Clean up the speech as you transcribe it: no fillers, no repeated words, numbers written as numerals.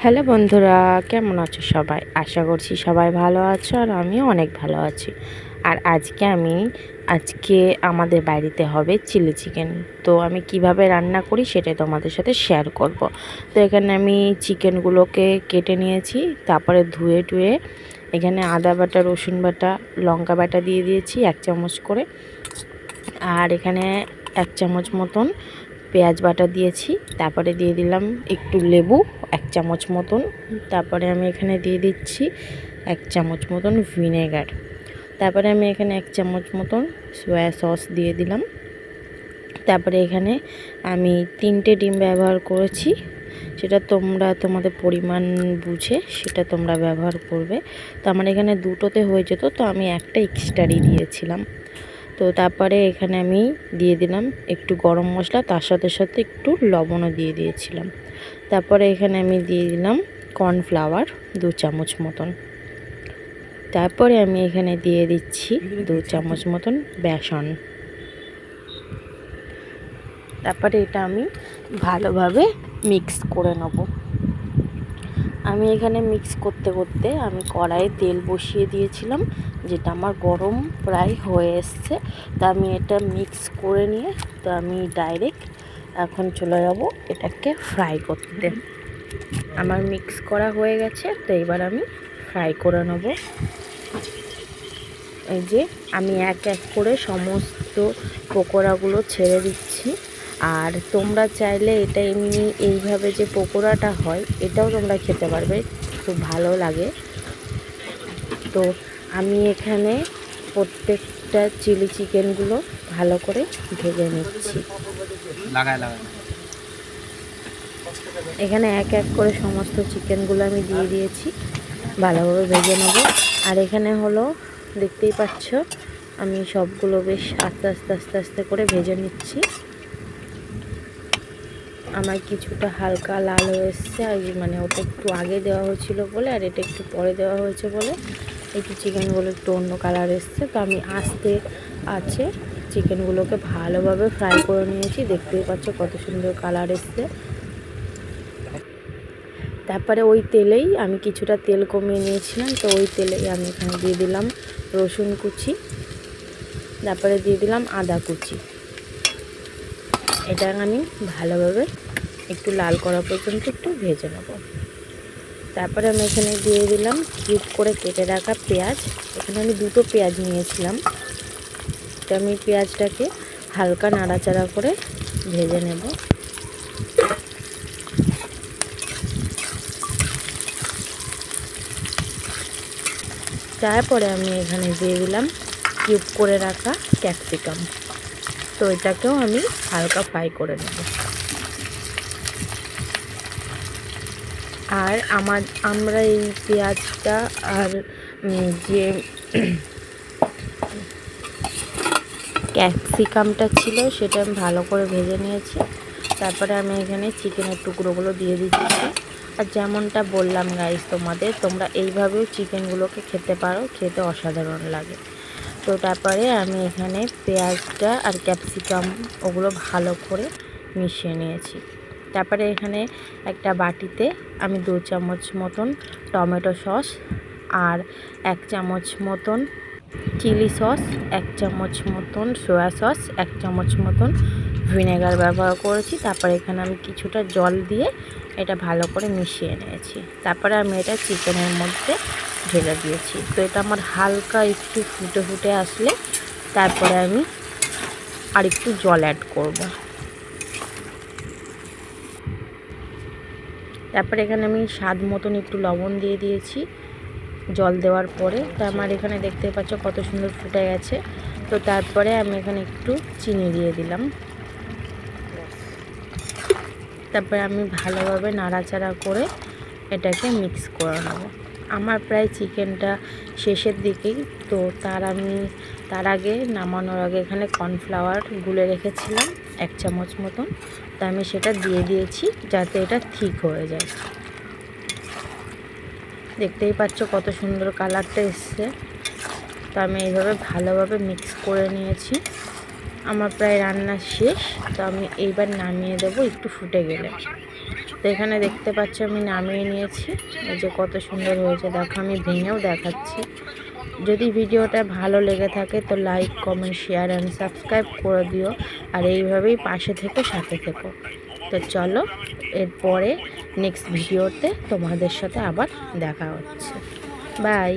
Hello বন্ধুরা, কেমন আছো সবাই? আশা করছি সবাই ভালো আছো আর আমিও অনেক ভালো আছি। আর আজকে আমাদের বাড়িতে হবে চিলি চিকেন। তো আমি কিভাবে রান্না করি সেটাই তোমাদের সাথে শেয়ার করব। তো এখানে আমি চিকেনগুলোকে কেটে নিয়েছি, তারপরে ধুয়ে টুয়ে এখানে আদা বাটা, রসুন বাটা, লঙ্কা বাটা দিয়ে দিয়েছি 1 চামচ করে। আর এখানে 1 চামচ মতন পেঁয়াজ বাটা দিয়েছি। তারপরে দিয়ে দিলাম একটু লেবু 1 চামচ মতন। তারপরে আমি এখানে দিয়ে দিচ্ছি 1 চামচ মতন ভিনেগার। তারপরে আমি এখানে 1 চামচ মতন সয়া সস দিয়ে দিলাম। তারপরে এখানে আমি 3টে ডিম ব্যবহার করেছি, সেটা তোমরা তোমাদের পরিমাণ বুঝে সেটা তোমরা ব্যবহার করবে। তো আমার এখানে 2টোতে হয়ে যেত, তো আমি একটা এক্সট্রাই দিয়েছিলাম। তো তারপরে এখানে আমি দিয়ে দিলাম একটু গরম মশলা, তার সাথে সাথে একটু লবণও দিয়ে দিয়েছিলাম। তারপরে এখানে আমি দিয়ে দিলাম কর্নফ্লাওয়ার 2 চামচ মতন। তারপরে আমি এখানে দিয়ে দিচ্ছি 2 চামচ মতন বেসন। তারপরে এটা আমি ভালোভাবে মিক্স করে নেব। আমি এখানে মিক্স করতে করতে আমি কড়াইয়ে তেল বসিয়ে দিয়েছিলাম, যেটা আমার গরম প্রায় হয়ে এসছে। তা আমি এটা মিক্স করে নিয়ে তো আমি ডাইরেক্ট এখন চলে যাব এটাকে ফ্রাই করতে। আমার মিক্স করা হয়ে গেছে, তো এবার আমি ফ্রাই করে নেব। এই যে আমি এক এক করে সমস্ত পকোড়াগুলো ছেড়ে দিচ্ছি। আর তোমরা চাইলে এটা এমনি এইভাবে যে পকোড়াটা হয় এটাও তোমরা খেতে পারবে, খুব ভালো লাগে। তো আমি এখানে প্রত্যেকটা চিলি চিকেনগুলো ভালো করে ভেজে নিচ্ছি। এখানে এক এক করে সমস্ত চিকেনগুলো আমি দিয়ে দিয়েছি, ভালোভাবে ভেজে নেব। আর এখানে হলো দেখতেই পাচ্ছ আমি সবগুলো বেশ আস্তে আস্তে আস্তে আস্তে করে ভেজে নিচ্ছি। আমার কিছুটা হালকা লাল হয়ে এসছে, আর মানে ওটা একটু আগে দেওয়া হয়েছিল বলে, আর এটা একটু পরে দেওয়া হয়েছে বলে একটু চিকেনগুলো একটু অন্য কালার এসছে। তো আমি আস্তে আছে চিকেনগুলোকে ভালোভাবে ফ্রাই করে নিয়েছি। দেখতেই পাচ্ছ কত সুন্দর কালার এসছে। তারপরে ওই তেলেই আমি কিছুটা তেল কমিয়ে নিয়েছিলাম, তো ওই তেলেই আমি এখানে দিয়ে দিলাম রসুন কুচি, তারপরে দিয়ে দিলাম আদা কুচি। এটা আমি ভালোভাবে একটু লাল করা পর্যন্ত একটু ভেজে নেব। তারপরে আমি এখানে দিয়ে দিলাম কিউব করে কেটে রাখা পেঁয়াজ। এখানে আমি 2টো পেঁয়াজ নিয়েছিলাম। তো আমি পেঁয়াজটাকে হালকা নাড়াচাড়া করে ভেজে নেব। তারপরে আমি এখানে দিয়ে দিলাম কিউব করে রাখা ক্যাপসিকাম। তো এটাকেও আমি হালকা ফ্রাই করে নেব। আর আমরা এই পেঁয়াজটা আর যে ক্যাপসিকামটা ছিল সেটা আমি ভালো করে ভেজে নিয়েছি। তারপরে আমি এখানে চিকেনের টুকরোগুলো দিয়ে দিচ্ছি। আর যেমনটা বললাম গাইস তোমাদের, তোমরা এইভাবেও চিকেনগুলোকে খেতে পারো, খেতে অসাধারণ লাগে। তো তারপরে আমি এখানে পেঁয়াজটা আর ক্যাপসিকাম ওগুলো ভালো করে মিশিয়ে নিয়েছি। তারপরে এখানে একটা বাটিতে আমি 2 চামচ মতন টমেটো সস আর 1 চামচ মতন চিলি সস, 1 চামচ মতন সয়া সস, 1 চামচ মতন ভিনেগার ব্যবহার করেছি। তারপরে এখানে আমি কিছুটা জল দিয়ে এটা ভালো করে মিশিয়ে নিয়েছি। তারপরে আমি এটা চিকেনের মধ্যে ঢেলে দিয়েছি। তো এটা আমার হালকা একটু ফুটে ফুটে আসলে তারপরে আমি আর একটু জল অ্যাড করব। তারপরে এখানে আমি স্বাদ মতন একটু লবণ দিয়ে দিয়েছি জল দেওয়ার পরে। তো আমার এখানে দেখতে পাচ্ছ কত সুন্দর ফুটে গেছে। তো তারপরে আমি এখানে একটু চিনি দিয়ে দিলাম। তারপরে আমি ভালোভাবে নাড়াচাড়া করে এটাকে মিক্স করে নেব। আমার প্রায় চিকেনটা শেষের দিকেই, তো তার আগে নামানোর আগে এখানে কর্নফ্লাওয়ার গুলে রেখেছিলাম 1 চামচ মতন। তো আমি সেটা দিয়ে দিয়েছি যাতে এটা ঠিক হয়ে যায়। দেখতেই পাচ্ছ কত সুন্দর কালারটা এসছে। তো আমি এইভাবে ভালোভাবে মিক্স করে নিয়েছি। আমার প্রায় রান্না শেষ, তো আমি এইবার নামিয়ে দেবো একটু ফুটে গেলে। তো এখানে দেখতে পাচ্ছ আমি নামিয়ে নিয়েছি। এই যে কত সুন্দর হয়েছে দেখো, আমি ভেঙেও দেখাচ্ছি। যদি ভিডিওটা ভালো লেগে থাকে তো like, comment, share and subscribe করে দিও। আর এইভাবেই পাশে থেকো, সাথে থেকো। তো চলো, এরপরে নেক্সট ভিডিওতে তোমাদের সাথে আবার দেখা হচ্ছে। বাই।